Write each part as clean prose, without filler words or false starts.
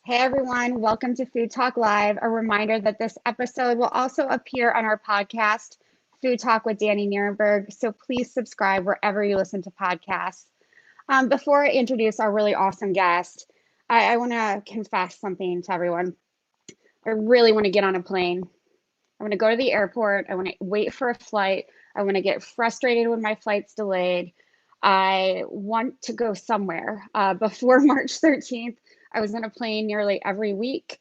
Hey everyone, welcome to Food Talk Live. A reminder that this episode will also appear on our podcast, Food Talk with Danny Nierenberg. So please subscribe wherever you listen to podcasts. Before I introduce our really awesome guest, I want to confess something to everyone. I really want to get on a plane. I want to go to the airport. I want to wait for a flight. I want to get frustrated when my flight's delayed. I want to go somewhere. Before March 13th, I was on a plane nearly every week,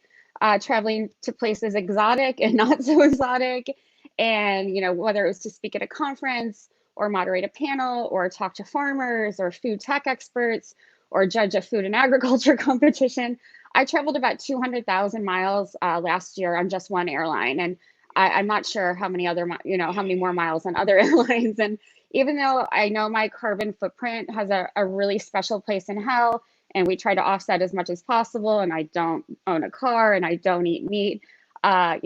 traveling to places exotic and not so exotic. And, whether it was to speak at a conference or moderate a panel or talk to farmers or food tech experts or judge a food and agriculture competition, I traveled about 200,000 miles last year on just one airline. And I'm not sure how many how many more miles on other airlines. And even though I know my carbon footprint has a really special place in hell, and we try to offset as much as possible, and I don't own a car and I don't eat meat, I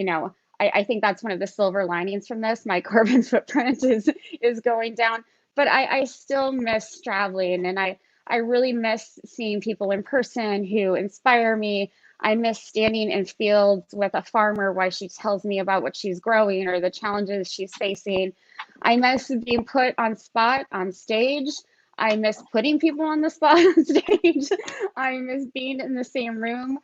think that's one of the silver linings from this. My carbon footprint is going down, but I still miss traveling, and I really miss seeing people in person who inspire me. I miss standing in fields with a farmer while she tells me about what she's growing or the challenges she's facing. I miss being put on spot on stage. I miss putting people on the spot on stage. I miss being in the same room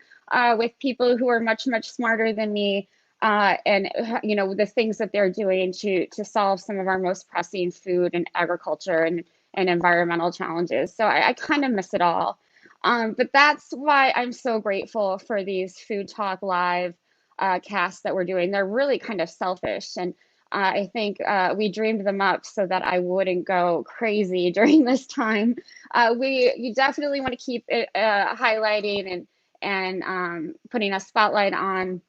with people who are much, much smarter than me. And the things that they're doing to solve some of our most pressing food and agriculture and environmental challenges. So I kind of miss it all. But that's why I'm so grateful for these Food Talk Live casts that we're doing. They're really kind of selfish. And I think we dreamed them up so that I wouldn't go crazy during this time. You definitely want to keep it highlighting and putting a spotlight on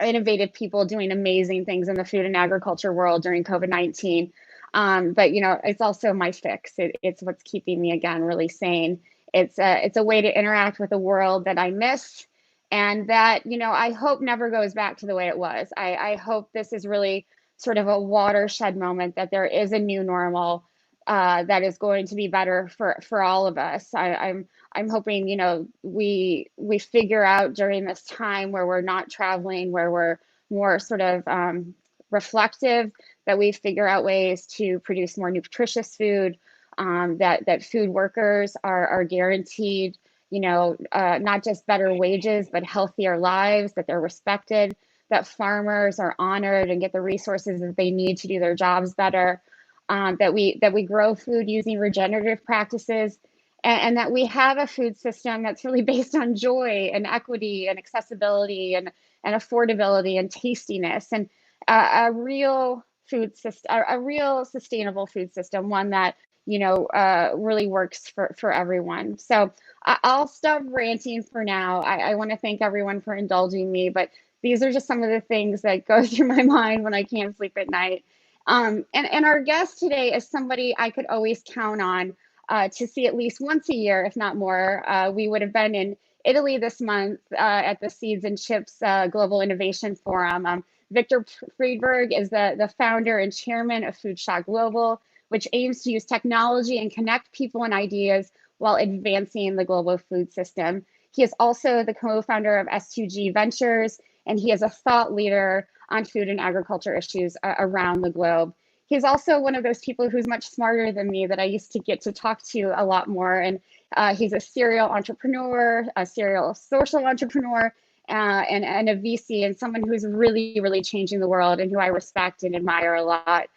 innovative people doing amazing things in the food and agriculture world during COVID-19. But it's also my fix. It's what's keeping me again really sane. It's a way to interact with a world that I miss, and that I hope never goes back to the way it was. I hope this is really sort of a watershed moment, that there is a new normal that is going to be better for all of us. I'm hoping we figure out during this time where we're not traveling, where we're more sort of reflective, that we figure out ways to produce more nutritious food, that food workers are guaranteed, not just better wages, but healthier lives, that they're respected, that farmers are honored and get the resources that they need to do their jobs better, that we grow food using regenerative practices, and that we have a food system that's really based on joy and equity and accessibility and affordability and tastiness, and a real food system, a real sustainable food system, one that really works for everyone. So I'll stop ranting for now. I want to thank everyone for indulging me, but these are just some of the things that go through my mind when I can't sleep at night. And our guest today is somebody I could always count on to see at least once a year, if not more. We would have been in Italy this month at the Seeds and Chips Global Innovation Forum. Victor Friedberg is the founder and chairman of Food Shot Global, which aims to use technology and connect people and ideas while advancing the global food system. He is also the co-founder of S2G Ventures, and he is a thought leader on food and agriculture issues around the globe. He's also one of those people who's much smarter than me that I used to get to talk to a lot more. And he's a serial entrepreneur, a serial social entrepreneur, and a VC, and someone who's really, really changing the world and who I respect and admire a lot.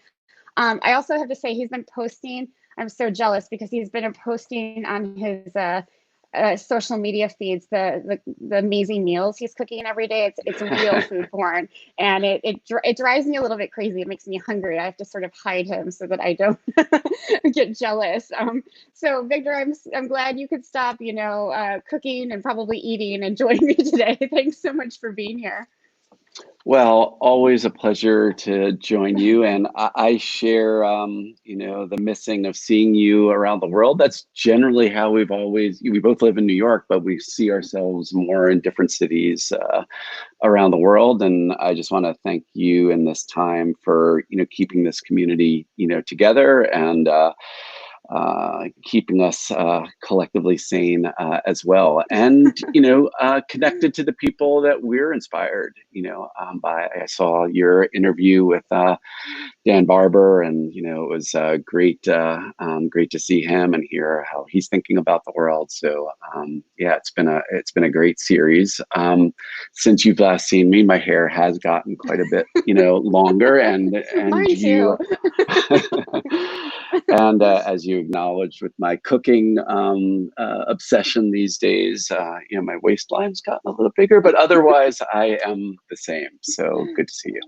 I also have to say he's been posting. I'm so jealous because he's been posting on his social media feeds the amazing meals he's cooking every day. It's real food porn, and it drives me a little bit crazy. It makes me hungry. I have to sort of hide him so that I don't get jealous. So Victor, I'm glad you could stop cooking and probably eating and join me today. Thanks so much for being here. Well, always a pleasure to join you. And I share, the missing of seeing you around the world. That's generally how we both live in New York, but we see ourselves more in different cities around the world. And I just want to thank you in this time for, keeping this community, together. And keeping us collectively sane as well, and connected to the people that we're inspired, by. I saw your interview with Dan Barber, and it was great to see him and hear how he's thinking about the world. So yeah, it's been a great series. Since you've last seen me, my hair has gotten quite a bit longer, and Mine you. too. And as you acknowledged, with my cooking obsession these days, my waistline's gotten a little bigger, but otherwise I am the same. So good to see you.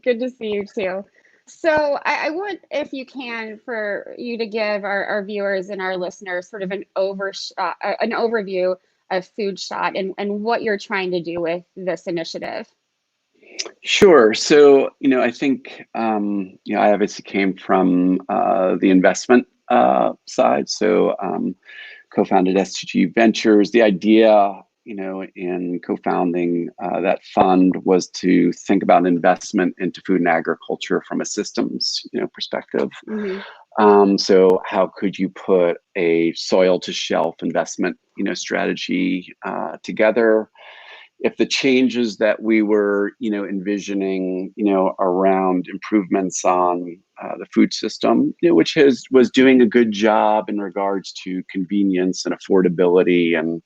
Good to see you too. So I want, if you can, for you to give our viewers and our listeners sort of an overview of Food Shot and what you're trying to do with this initiative. Sure. So, I think, I obviously came from the investment side. So, co-founded S2G Ventures. The idea, in co-founding that fund was to think about investment into food and agriculture from a systems, perspective. So how could you put a soil to shelf investment, strategy together? If the changes that we were, envisioning, around improvements on the food system, which was doing a good job in regards to convenience and affordability and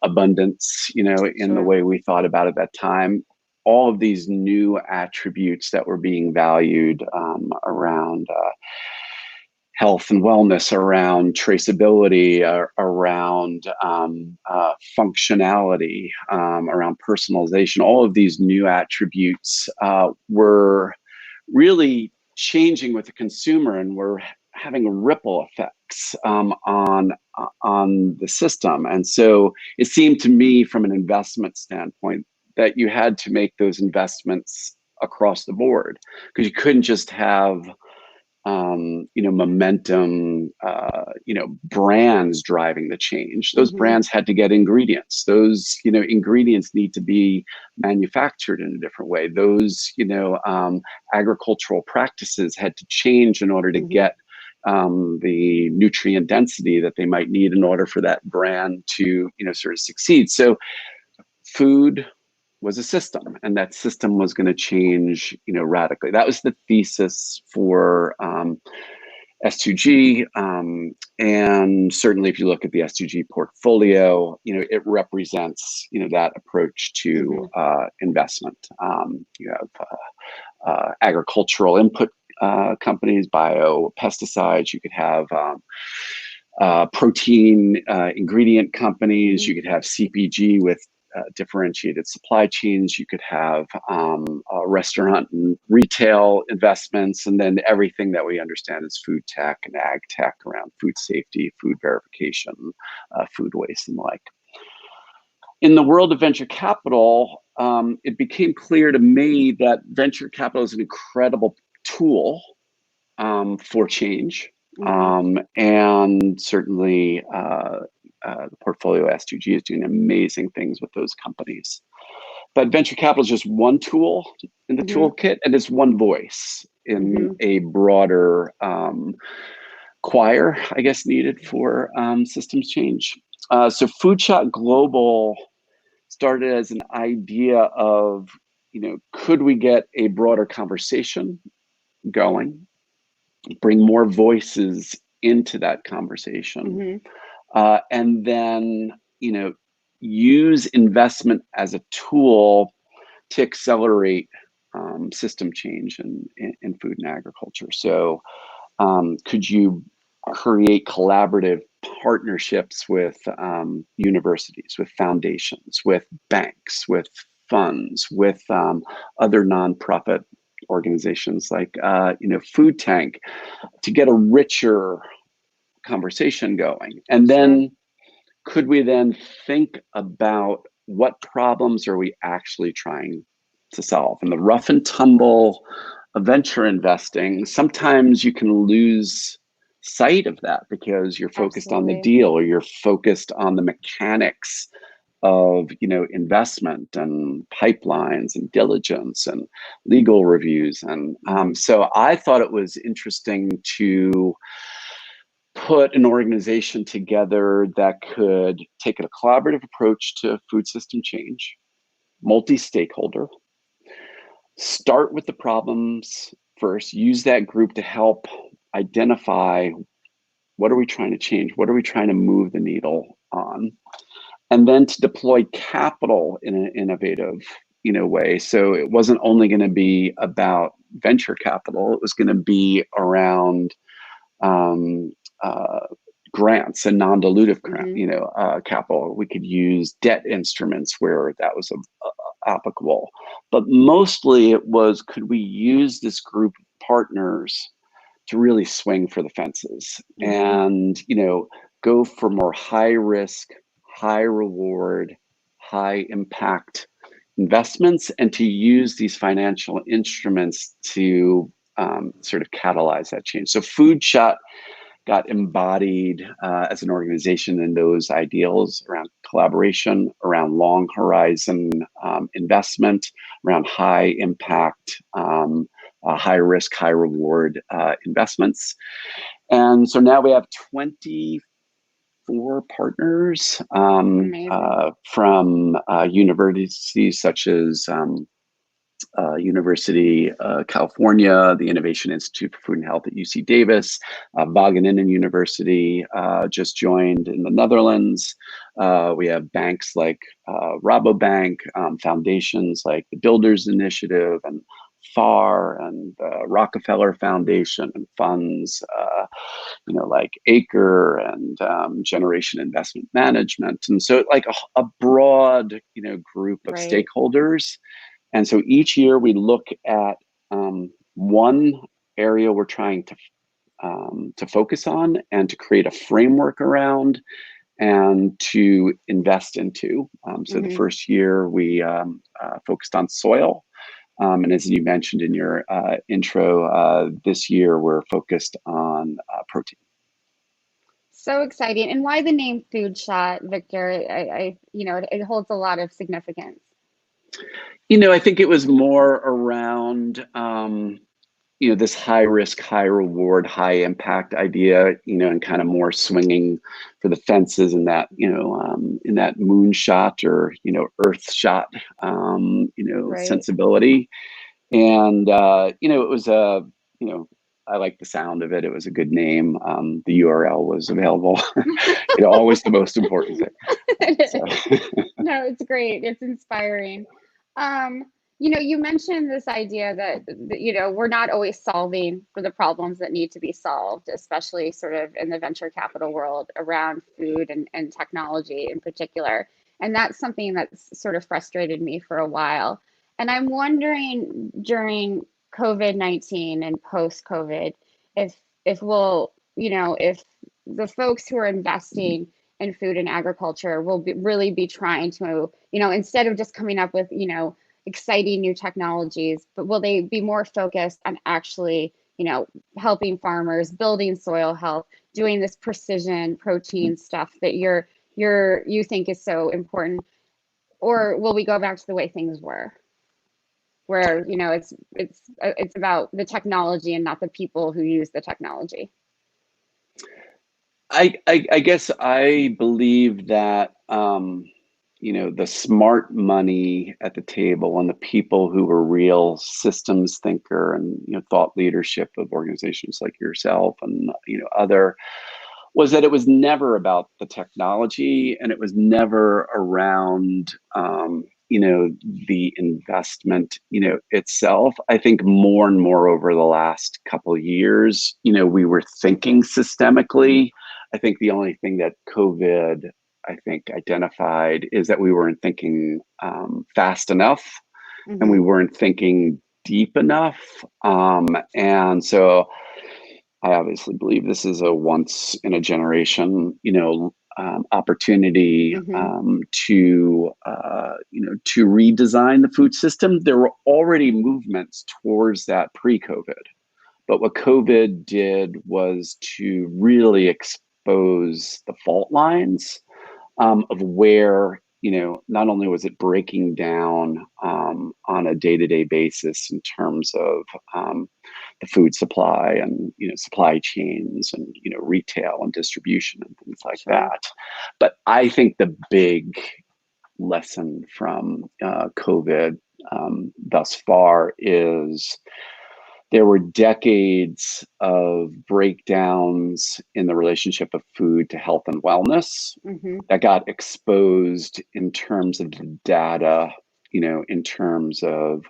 abundance, in the way we thought about it at that time. All of these new attributes that were being valued around health and wellness, around traceability, around functionality, around personalization. All of these new attributes were really changing with the consumer, and were having ripple effects on the system. And so it seemed to me, from an investment standpoint, that you had to make those investments across the board, because you couldn't just have momentum, brands driving the change. Those brands had to get ingredients. Those, ingredients need to be manufactured in a different way. Those, agricultural practices had to change in order to get the nutrient density that they might need in order for that brand to, sort of succeed. So food was a system, and that system was going to change, radically. That was the thesis for S2G, and certainly if you look at the S2G portfolio, it represents, that approach to investment. You have agricultural input companies, biopesticides. You could have protein ingredient companies. You could have CPG with differentiated supply chains. You could have restaurant and retail investments, and then everything that we understand as food tech and ag tech around food safety, food verification, food waste, and the like. In the world of venture capital, it became clear to me that venture capital is an incredible tool for change. And certainly the portfolio S2G is doing amazing things with those companies. But venture capital is just one tool in the toolkit, and it's one voice in a broader choir, I guess, needed for systems change. So Food Shot Global started as an idea of, could we get a broader conversation going, bring more voices into that conversation, and then, use investment as a tool to accelerate system change in food and agriculture. So could you create collaborative partnerships with universities, with foundations, with banks, with funds, with other nonprofit organizations like Food Tank, to get a richer conversation going? And then could we then think about what problems are we actually trying to solve? In the rough and tumble of venture investing, sometimes you can lose sight of that because you're focused on the deal, or you're focused on the mechanics of investment and pipelines and diligence and legal reviews. And so I thought it was interesting to put an organization together that could take a collaborative approach to food system change, multi-stakeholder, start with the problems first, use that group to help identify what are we trying to change, what are we trying to move the needle on, and then to deploy capital in an innovative way. So it wasn't only going to be about venture capital, it was going to be around uh, grants and non-dilutive capital. We could use debt instruments where that was applicable, but mostly it was, could we use this group of partners to really swing for the fences and go for more high risk, high reward, high impact investments, and to use these financial instruments to sort of catalyze that change. So Food Shot got embodied as an organization in those ideals around collaboration, around long horizon investment, around high impact, high risk, high reward investments. And so now we have 24 partners from universities such as University of California, the Innovation Institute for Food and Health at UC Davis, Wageningen University just joined in the Netherlands. We have banks like Rabobank, foundations like the Builders Initiative and FAR and Rockefeller Foundation, and funds like Acre and Generation Investment Management. And so like a broad group of stakeholders. And so each year we look at one area we're trying to focus on and to create a framework around and to invest into. So the first year we focused on soil. And as you mentioned in your intro, this year we're focused on protein. So exciting. And why the name Food Shot, Victor? It holds a lot of significance. I think it was more around, this high risk, high reward, high impact idea, and kind of more swinging for the fences in that, in that moonshot or, earth shot, sensibility. And, it was I like the sound of it. It was a good name. The URL was available. Always the most important thing. So. No, it's great. It's inspiring. You mentioned this idea that, we're not always solving for the problems that need to be solved, especially sort of in the venture capital world around food and technology in particular. And that's something that's sort of frustrated me for a while. And I'm wondering during COVID-19 and post-COVID, if if the folks who are investing in food and agriculture will really be trying to, instead of just coming up with, exciting new technologies, but will they be more focused on actually, helping farmers, building soil health, doing this precision protein stuff that you think is so important? Or will we go back to the way things were, where it's about the technology and not the people who use the technology? I guess I believe that the smart money at the table and the people who were real systems thinker and thought leadership of organizations like yourself and other, was that it was never about the technology and it was never around the investment itself. I think more and more over the last couple of years, we were thinking systemically. I think the only thing that COVID, identified is that we weren't thinking fast enough, and we weren't thinking deep enough. And so I obviously believe this is a once in a generation, opportunity to redesign the food system. There were already movements towards that pre-COVID, but what COVID did was to really expose the fault lines of where, not only was it breaking down on a day-to-day basis in terms of the food supply and, supply chains and, retail and distribution and things like Sure. that. But I think the big lesson from COVID thus far is there were decades of breakdowns in the relationship of food to health and wellness that got exposed in terms of the data, in terms of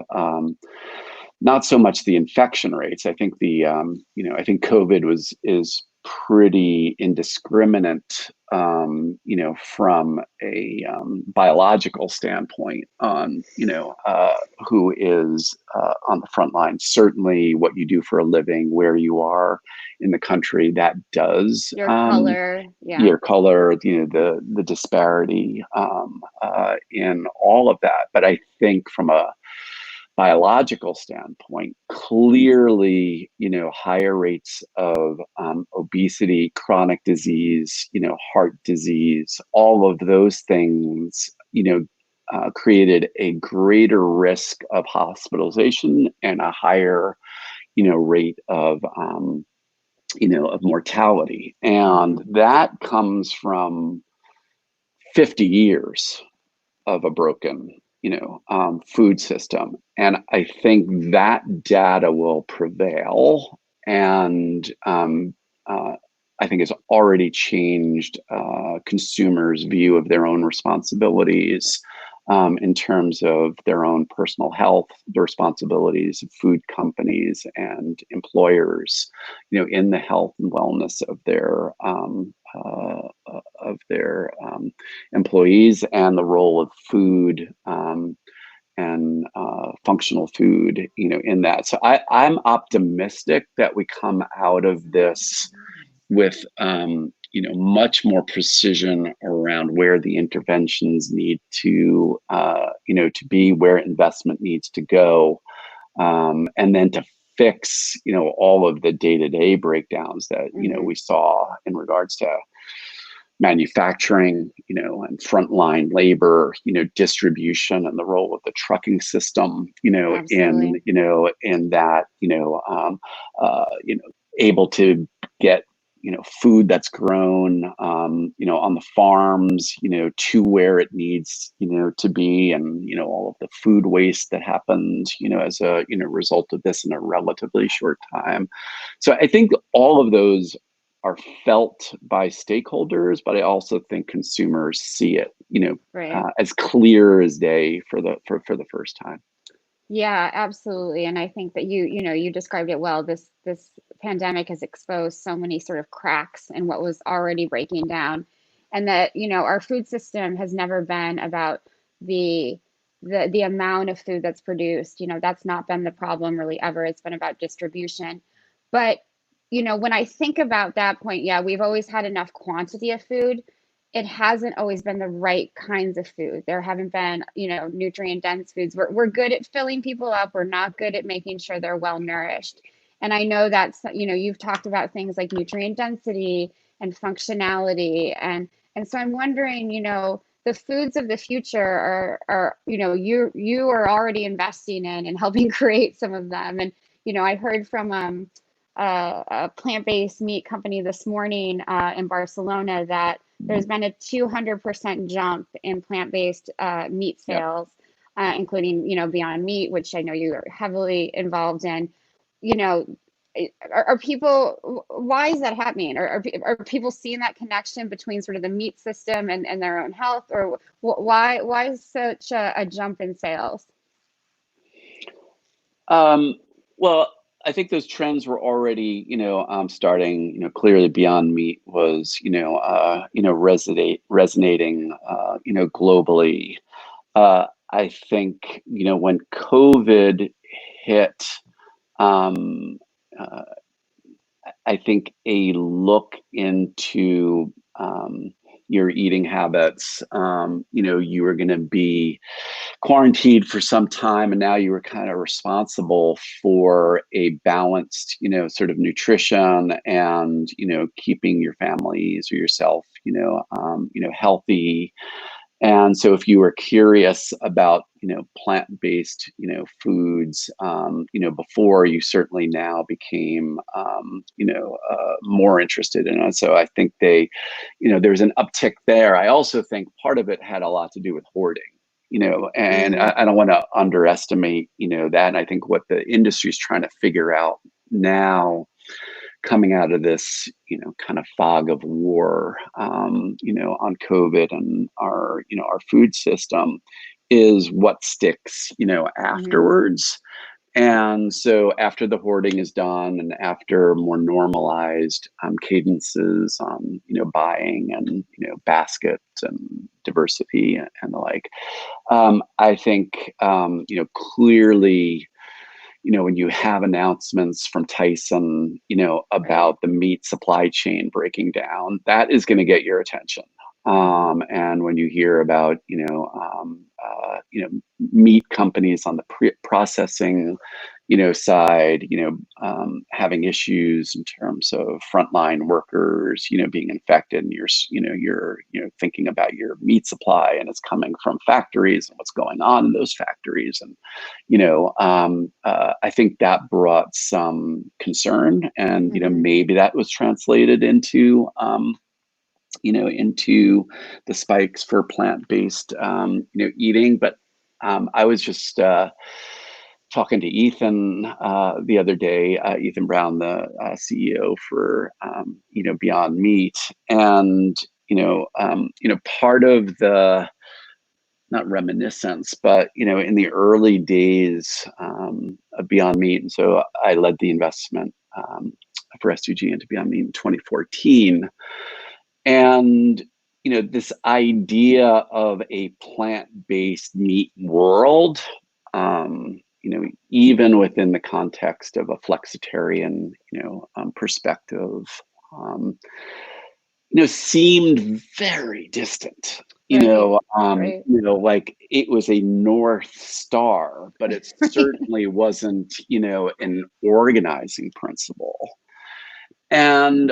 not so much the infection rates. I think I think COVID is pretty indiscriminate, from a biological standpoint on, who is on the front line. Certainly what you do for a living, where you are in the country, that does your color, your color, the disparity in all of that. But I think from a biological standpoint, clearly, higher rates of obesity, chronic disease, heart disease, all of those things, created a greater risk of hospitalization and a higher, rate of, of mortality. And that comes from 50 years of a broken, food system. And I think that data will prevail. And I think it's already changed consumers' view of their own responsibilities in terms of their own personal health, the responsibilities of food companies and employers, in the health and wellness of their employees, and the role of food and functional food, in that. So I'm optimistic that we come out of this with much more precision around where the interventions need to to be, where investment needs to go, and then to fix all of the day-to-day breakdowns that we saw in regards to manufacturing, and frontline labor, distribution, and the role of the trucking system, Absolutely. in that, able to get, food that's grown, on the farms, to where it needs, to be, and, all of the food waste that happened, as a, result of this in a relatively short time. So I think all of those are felt by stakeholders, but I also think consumers see it, Right. as clear as day for the first time. Yeah, absolutely. And I think that you described it well. This pandemic has exposed so many sort of cracks in what was already breaking down. And that, our food system has never been about the the amount of food that's produced. That's not been the problem really ever. It's been about distribution. But, when I think about that point, yeah, we've always had enough quantity of food. It hasn't always been the right kinds of food. There haven't been, nutrient dense foods. We're good at filling people up. We're not good at making sure they're well nourished. And I know that's, you've talked about things like nutrient density and functionality. And so I'm wondering, the foods of the future are, you are already investing in and helping create some of them. And, I heard from a plant-based meat company this morning in Barcelona that there's been a 200% jump in plant-based meat Yep. sales, including, Beyond Meat, which I know you're heavily involved in. You know, are people, why is that happening? Are people seeing that connection between sort of the meat system and their own health? Or why is such a jump in sales? Well, I think those trends were already, starting. Clearly, Beyond Meat was, resonating, globally. I think, when COVID hit, um, uh, I think a look into your eating habits. You were going to be quarantined for some time, and now you were kind of responsible for a balanced, sort of nutrition, and keeping your families or yourself, healthy, And so if you were curious about, plant-based, foods, before, you certainly now became, more interested in it. So I think there's an uptick there. I also think part of it had a lot to do with hoarding, and I don't want to underestimate, that. And I think what the industry is trying to figure out now, coming out of this, kind of fog of war, on COVID and our food system, is what sticks, afterwards. And so after the hoarding is done, and after more normalized cadences on, buying and, baskets and diversity and the like, I think, clearly, when you have announcements from Tyson, about the meat supply chain breaking down, that is going to get your attention. And when you hear about, meat companies on the processing, side, having issues in terms of frontline workers, being infected, and you're thinking about your meat supply, and it's coming from factories and what's going on in those factories. And I think that brought some concern, and maybe that was translated into into the spikes for plant-based eating. But I was just talking to Ethan the other day, Ethan Brown, the CEO for Beyond Meat, and part of the, not reminiscence, but in the early days of Beyond Meat. And so I led the investment for S2G into Beyond Meat in 2014. And this idea of a plant-based meat world, even within the context of a flexitarian perspective, seemed very distant. Like it was a North Star, but it certainly wasn't, an organizing principle. And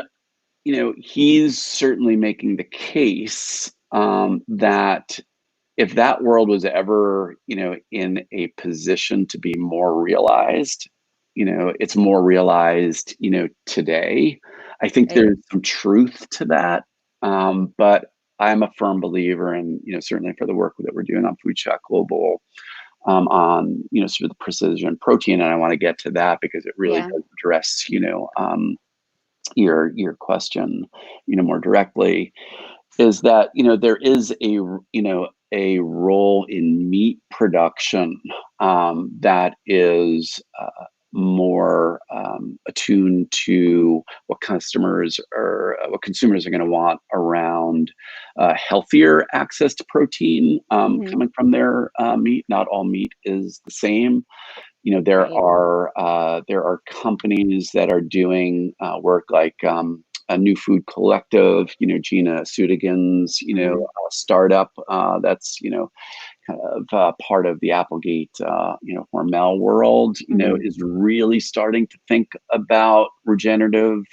he's certainly making the case that if that world was ever, in a position to be more realized, it's more realized, today. I think there's some truth to that, but I'm a firm believer, and certainly for the work that we're doing on Food Shot Global, on sort of the precision protein, and I want to get to that because it really does address your question more directly, is that there is a role in meat production that is more attuned to what consumers are going to want around healthier access to protein coming from their meat. Not all meat is the same. There are companies that are doing work like a New Food Collective, Gina Sudigan's, startup that's, kind of part of the Applegate, Hormel world, is really starting to think about regenerative,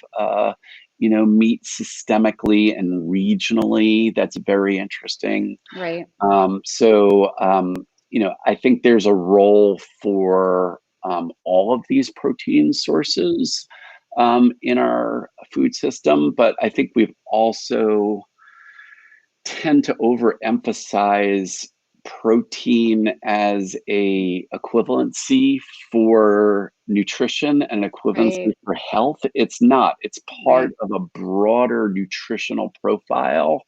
meat systemically and regionally. That's very interesting. Right. So, I think there's a role for all of these protein sources in our food system, but I think we've also tend to overemphasize protein as a equivalency for nutrition and equivalency for health. It's not. It's part of a broader nutritional profile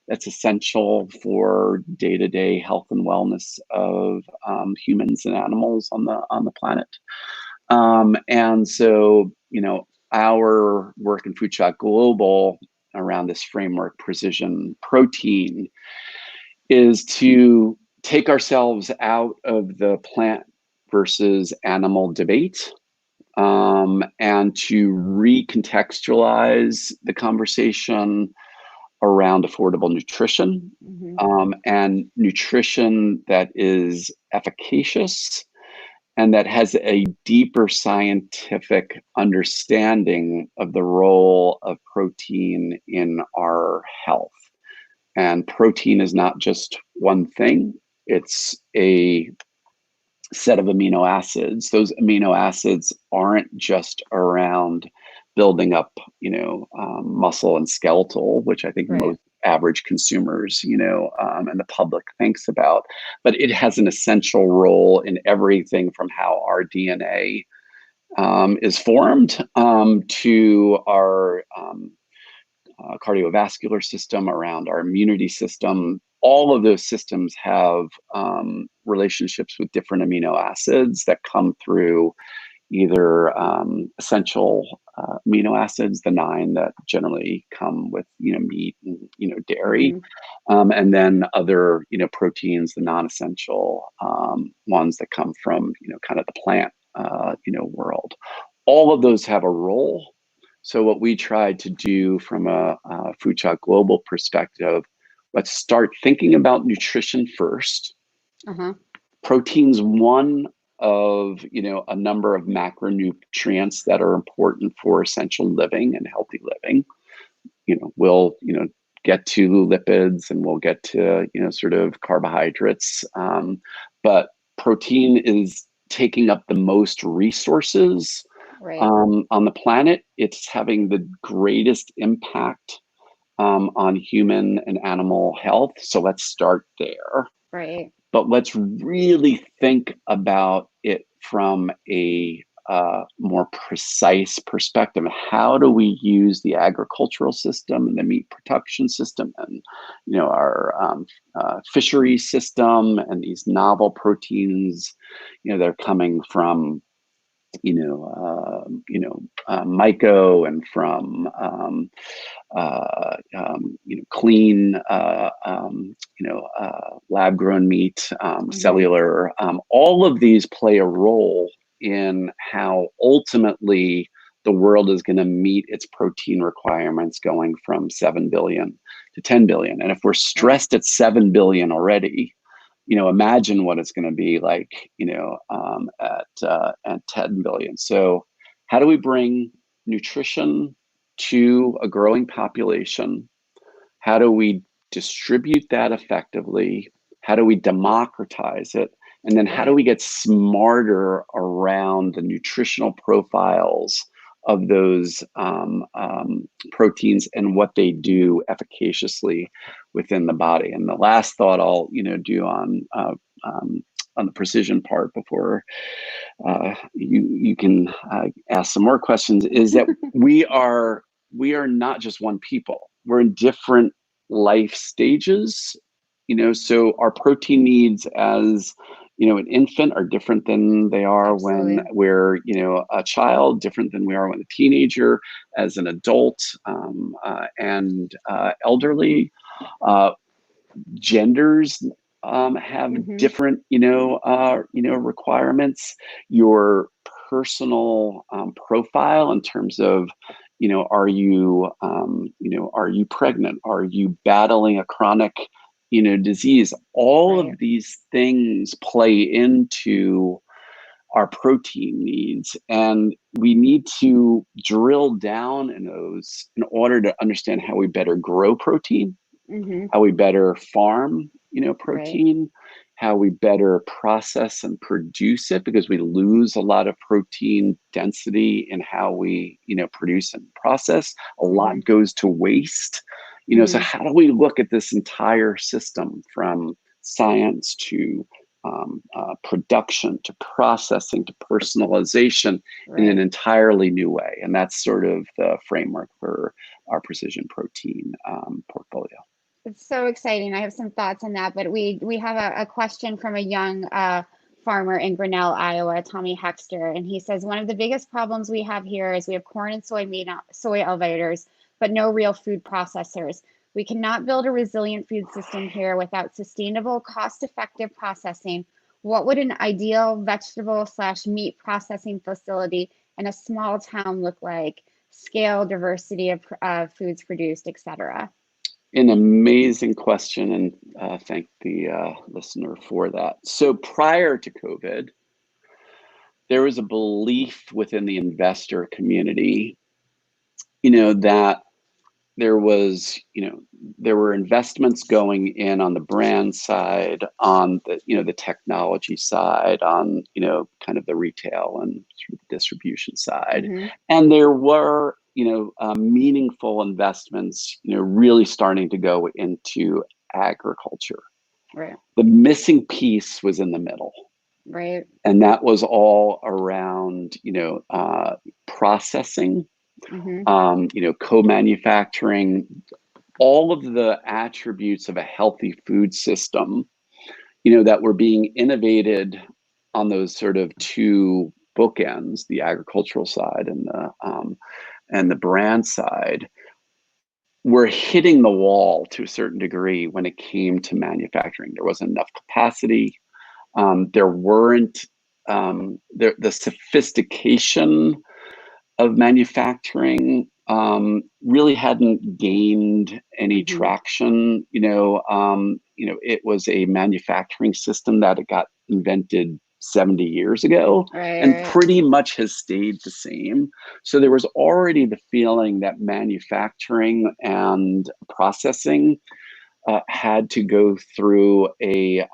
that's essential for day-to-day health and wellness of humans and animals on the planet. And so, our work in Food Shot Global around this framework, precision protein, is to take ourselves out of the plant versus animal debate, and to recontextualize the conversation around affordable nutrition, and nutrition that is efficacious and that has a deeper scientific understanding of the role of protein in our health. And protein is not just one thing. It's a set of amino acids. Those amino acids aren't just around building up, muscle and skeletal, which I think Right. most average consumers, and the public thinks about, but it has an essential role in everything from how our DNA is formed to our cardiovascular system, around our immunity system. All of those systems have relationships with different amino acids that come through either essential amino acids, the 9 that generally come with meat and dairy, Hmm. and then other proteins, the non-essential ones that come from kind of the plant world. All of those have a role. So what we tried to do from a Food Shop Global perspective, let's start thinking about nutrition first. Uh-huh. Protein's one of a number of macronutrients that are important for essential living and healthy living. We'll get to lipids, and we'll get to sort of carbohydrates, but protein is taking up the most resources Right. on the planet. It's having the greatest impact on human and animal health. So let's start there. Right. But let's really think about it from a more precise perspective. How do we use the agricultural system and the meat production system and our fishery system and these novel proteins that are coming from myco and from clean, lab grown meat, Hmm. cellular. All of these play a role in how ultimately the world is going to meet its protein requirements, going from 7 billion to 10 billion. And if we're Right. stressed at 7 billion already, imagine what it's going to be like, at 10 billion. So how do we bring nutrition to a growing population? How do we distribute that effectively? How do we democratize it? And then how do Right. we get smarter around the nutritional profiles of those proteins and what they do efficaciously within the body? And the last thought I'll do on the precision part before you can ask some more questions is that we are not just one people. We're in different life stages, so our protein needs as an infant are different than they are when Absolutely. we're a child, different than we are when a teenager, as an adult, and elderly. uh, Genders have Hmm. different requirements. Your personal profile in terms of are you pregnant, are you battling a chronic disease? All Right. of these things play into our protein needs, and we need to drill down in those in order to understand how we better grow protein, Hmm. how we better farm, Right. protein, how we better process and produce it, because we lose a lot of protein density in how we, produce and process. A Hmm. lot goes to waste. So Hmm. how do we look at this entire system from science to production to processing to personalization in an Right. entirely new way? And that's sort of the framework for our precision protein portfolio. It's so exciting. I have some thoughts on that, but we have a question from a young farmer in Grinnell, Iowa, Tommy Hexter, and he says one of the biggest problems we have here is we have corn and soy elevators, but no real food processors. We cannot build a resilient food system here without sustainable, cost-effective processing. What would an ideal vegetable slash meat processing facility in a small town look like? Scale, diversity of foods produced, etc. An amazing question, and thank the listener for that. So prior to COVID, there was a belief within the investor community, that there was, there were investments going in on the brand side, on the, the technology side, on, kind of the retail and sort of distribution side. Mm-hmm. And there were, meaningful investments, really starting to go into agriculture. Right. The missing piece was in the middle. Right. And that was all around, processing, Mm-hmm. co-manufacturing, all of the attributes of a healthy food system, that were being innovated on those sort of two bookends, the agricultural side and the brand side, were hitting the wall to a certain degree when it came to manufacturing. There wasn't enough capacity. There weren't the sophistication of manufacturing really hadn't gained any Mm-hmm. traction. It was a manufacturing system that it got invented 70 years ago and Right. pretty much has stayed the same. So there was already the feeling that manufacturing and processing had to go through a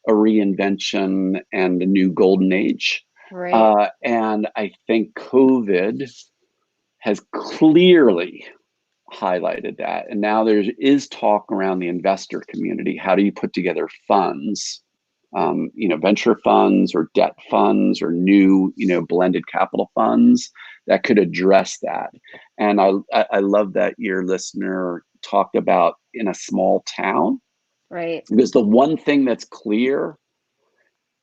reinvention and a new golden age. Right. And I think COVID has clearly highlighted that. And now there is talk around the investor community. How do you put together funds, venture funds or debt funds or new, blended capital funds that could address that? And I love that your listener talked about in a small town, Right. because the one thing that's clear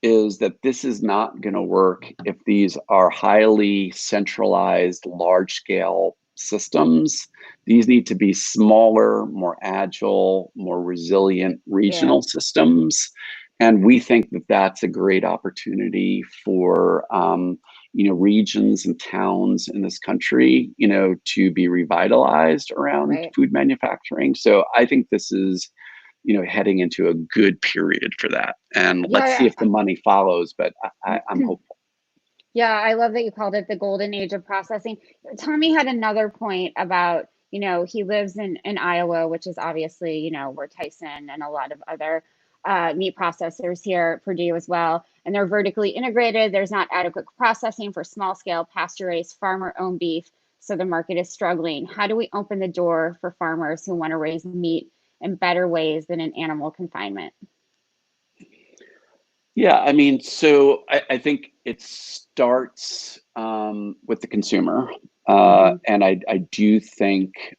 is that this is not going to work if these are highly centralized, large-scale systems. These need to be smaller, more agile, more resilient Yeah. regional systems. And we think that that's a great opportunity for regions and towns in this country, to be revitalized around Right. food manufacturing. So I think this is heading into a good period for that. And let's see Yeah. if the money follows, but I'm hopeful. Yeah, I love that you called it the golden age of processing. Tommy had another point about, he lives in Iowa, which is obviously, where Tyson and a lot of other meat processors here at Purdue as well. And they're vertically integrated. There's not adequate processing for small scale pasture raised farmer owned beef. So the market is struggling. How do we open the door for farmers who want to raise meat in better ways than in animal confinement? Yeah, I mean, so I think it starts with the consumer. Mm-hmm. And I do think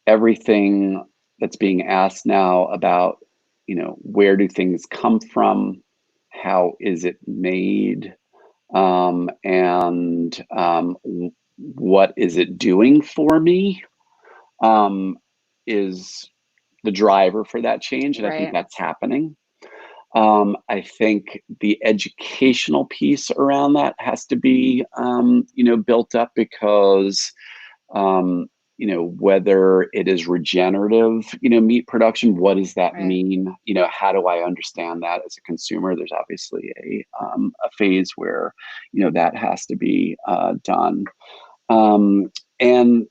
everything that's being asked now about, where do things come from? How is it made? And what is it doing for me? Is the driver for that change. And I think Right. that's happening. I think the educational piece around that has to be, built up because, whether it is regenerative, meat production, what does that Right. mean? How do I understand that as a consumer? There's obviously a phase where, that has to be done. And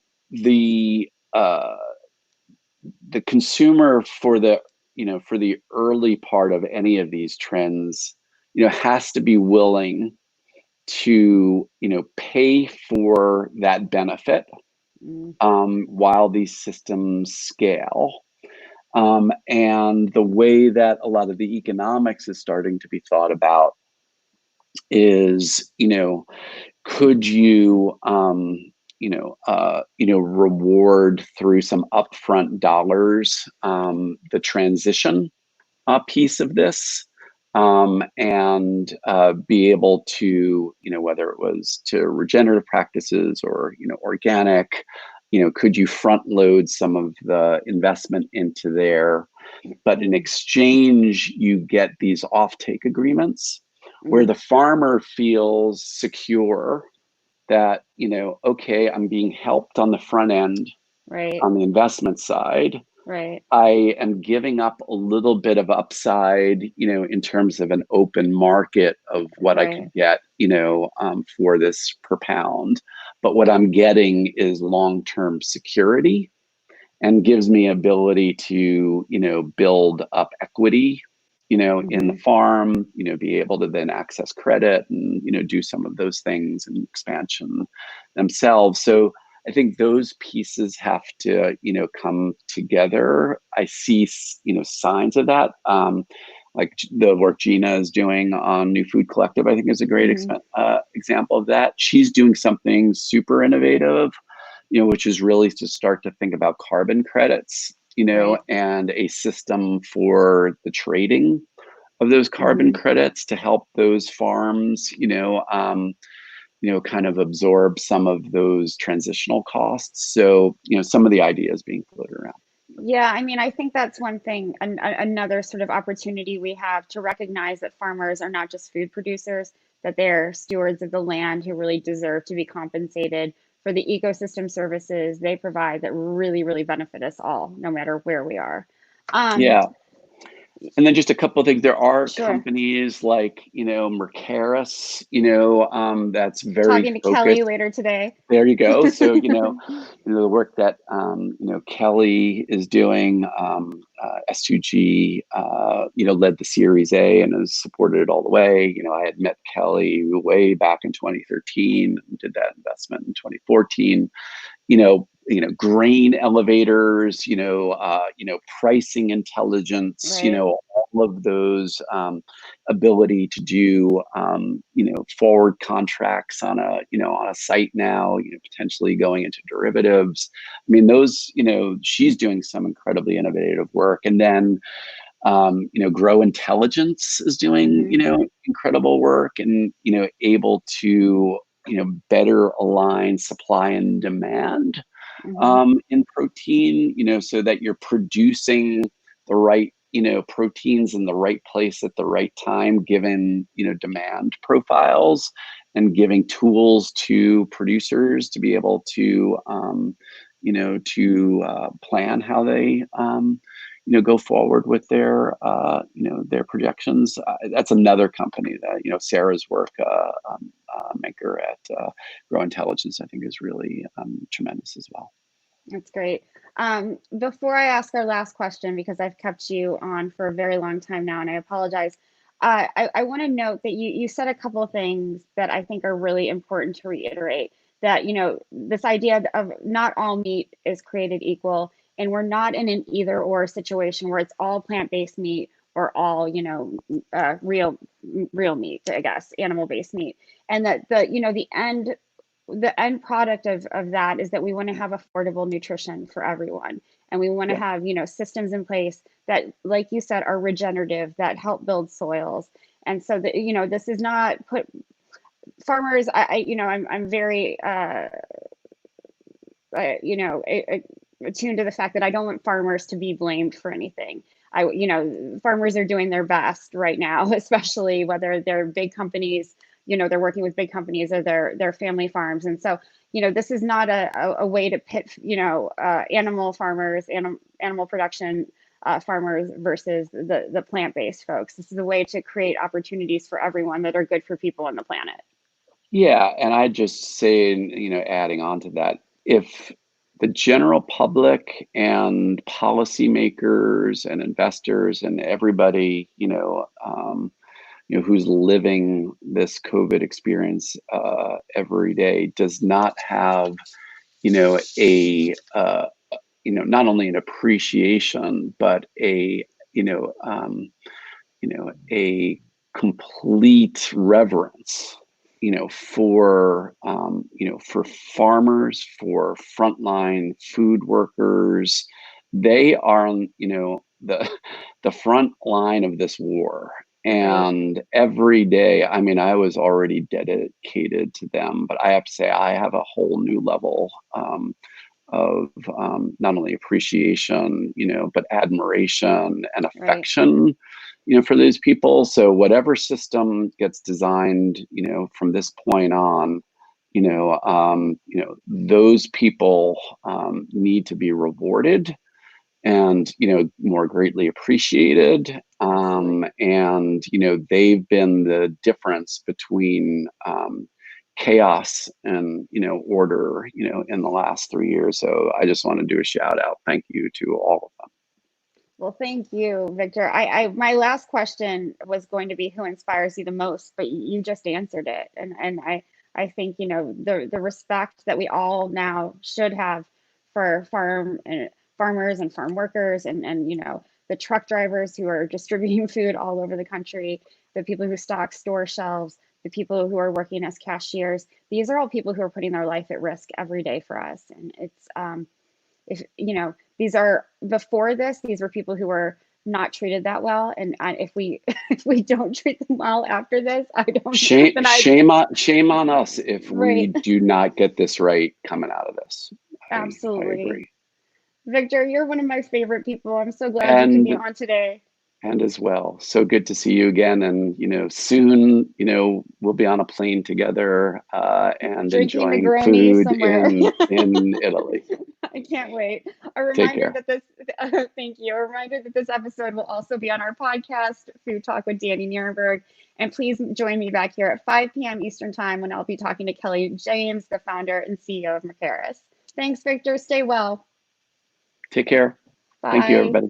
uh, the consumer for the early part of any of these trends, has to be willing to, pay for that benefit Mm. while these systems scale. And the way that a lot of the economics is starting to be thought about is, could you reward through some upfront dollars the transition piece of this, and be able to, whether it was to regenerative practices or, organic, could you front load some of the investment into there, but in exchange, you get these offtake agreements where Mm. the farmer feels secure that, okay, I'm being helped on the front end Right. on the investment side, Right. I am giving up a little bit of upside, in terms of an open market of what I Right. could get, for this per pound. But what I'm getting is long-term security and gives me ability to, build up equity, in the Hmm. farm, be able to then access credit and, do some of those things and expansion themselves. So I think those pieces have to, come together. I see, signs of that. Like the work Gina is doing on New Food Collective, I think is a great Hmm. example of that. She's doing something super innovative, which is really to start to think about carbon credits, Right. and a system for the trading of those carbon Hmm. credits to help those farms, kind of absorb some of those transitional costs. So, some of the ideas being floated around. Yeah, I mean, I think that's one thing, another sort of opportunity we have to recognize that farmers are not just food producers, that they're stewards of the land who really deserve to be compensated for the ecosystem services they provide that really, really benefit us all, no matter where we are. Um, Yeah. And then just a couple of things. There are sure. companies like, Mercaris, that's very Talking to Kelly focused. later today. There you go. So, the work that, Kelly is doing, S2G, led the Series A and has supported it all the way. I had met Kelly way back in 2013 and did that investment in 2014. Grain elevators, pricing intelligence, Right. all of those, ability to do, forward contracts on a site now, potentially going into derivatives. I mean, those, she's doing some incredibly innovative work. And then, Grow Intelligence is doing, Hmm. incredible work and, able to, better align supply and demand, Hmm. in protein, so that you're producing the right, proteins in the right place at the right time, given, demand profiles, and giving tools to producers to be able to, plan how they, go forward with their projections. That's another company that, Sarah's work, maker at Grow Intelligence, I think is really tremendous as well. That's great. Before I ask our last question, because I've kept you on for a very long time now, and I apologize, I want to note that you said a couple of things that I think are really important to reiterate. That, this idea of not all meat is created equal, and we're not in an either or situation where it's all plant-based meat or all, real meat, I guess, animal-based meat, and that the end product of that is that we want to have affordable nutrition for everyone, and we want to Yep. have systems in place that, like you said, are regenerative, that help build soils. And so that, this is not put farmers, I'm very attuned to the fact that I don't want farmers to be blamed for anything. Farmers are doing their best right now, especially whether they're big companies, they're working with big companies or they're family farms. And so, this is not a way to pit, animal farmers, animal production farmers versus the plant-based folks. This is a way to create opportunities for everyone that are good for people on the planet. Yeah, and I just say, adding on to that, if the general public and policymakers and investors and everybody, who's living this COVID experience every day does not have, a not only an appreciation but a, a complete reverence, for farmers, for frontline food workers. They are on, the front line of this war. Right. And every day, I mean, I was already dedicated to them, but I have to say, I have a whole new level, of, not only appreciation, but admiration and Right. affection, for those people. So whatever system gets designed, from this point on, those people, need to be rewarded, and more greatly appreciated. And they've been the difference between chaos and order in the last 3 years. So I just want to do a shout out. Thank you to all of them. Well, thank you, Victor. My last question was going to be who inspires you the most, but you just answered it. And I think, the respect that we all now should have for farmers and farm workers and the truck drivers who are distributing food all over the country, the people who stock store shelves, the people who are working as cashiers. These are all people who are putting their life at risk every day for us. And it's, if these are before this, these were people who were not treated that well, and if we if we don't treat them well after this, I don't. Shame on us if we Right. do not get this right coming out of this. I Absolutely. agree. Victor, you're one of my favorite people. I'm so glad you could be on today. And as well, so good to see you again. And soon we'll be on a plane together and Drinking enjoying Negroni food somewhere. in Italy. I can't wait. Take care. Thank you. A reminder that this episode will also be on our podcast, Food Talk with Danny Nierenberg. And please join me back here at 5 p.m. Eastern Time when I'll be talking to Kelly James, the founder and CEO of Macaris. Thanks, Victor. Stay well. Take care. Bye. Thank you, everybody.